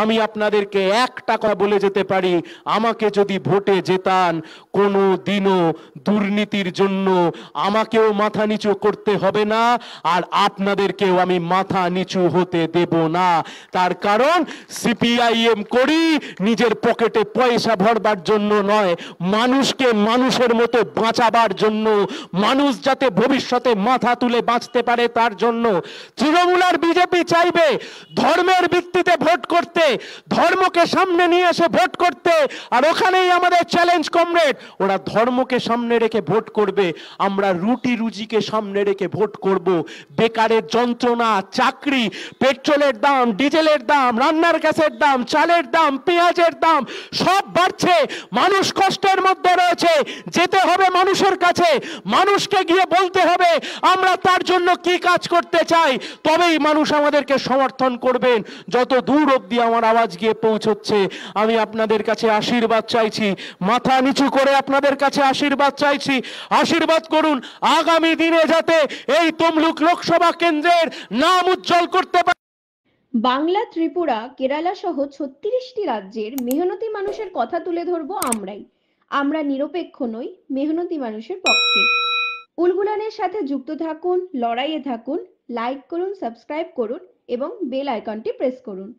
আমি আপনাদেরকে একটা কথা বলে যেতে পারি, আমাকে যদি ভোটে জেতান, কোনো দিনও দুর্নীতির জন্য আমাকেও মাথা নিচু করতে হবে না, আর আপনাদেরকেও আমি মাথা নিচু হতে দেব না। তার কারণ সিপিআইএম করি নিজের পকেটে পয়সা ভরবার জন্য নয়, মানুষকে মানুষের মতো বাঁচাবার জন্য, মানুষ যাতে ভবিষ্যতে মাথা তুলে বাঁচতে পারে তার জন্য। তৃণমূল আর বিজেপি চাইবে ধর্মের ভিত্তিতে ভোট করতে, ধর্মকে সামনে নিয়ে এসে ভোট করতে, আর ওখানেই আমাদের চ্যালেঞ্জ কমরেড, ওরা ধর্মকে সামনে রেখে ভোট করবে, আমরা রুটি রুজিকে সামনে রেখে ভোট করব। বেকারের যন্ত্রণা, চাকরি, পেট্রোলের দাম, ডিজেলের দাম, রান্নার গ্যাসের দাম, চালের দাম, পেঁয়াজের দাম সব বাড়ছে, মানুষ কষ্টের মধ্যে রয়েছে, যেতে হবে মানুষের কাছে, মানুষকে গিয়ে বলতে হবে আমরা তার জন্য কি কাজ করতে চাই, তবেই মানুষ আমাদেরকে সমর্থন করবেন। যত দূর অবধি আমার আওয়াজ গিয়ে পৌঁছচ্ছে, আমি আপনাদের কাছে আশীর্বাদ চাইছি, মাথা নিচু করে আপনাদের কাছে আশীর্বাদ চাইছি, আশীর্বাদ করুন আগামী দিনে যাতে এই তমলুক লোকসভা কেন্দ্রের নাম উজ্জ্বল করতে পারে। বাংলা, ত্রিপুরা, কেরালা সহ ৩৬টি রাজ্যের মেহনতি মানুষের কথা তুলে ধরবো আমরাই। আমরা নিরপেক্ষ নই, মেহনতি মানুষের পক্ষে। উলগুলানের সাথে যুক্ত থাকুন, লড়াইয়ে থাকুন, লাইক করুন, সাবস্ক্রাইব করুন এবং বেল আইকনটি প্রেস করুন।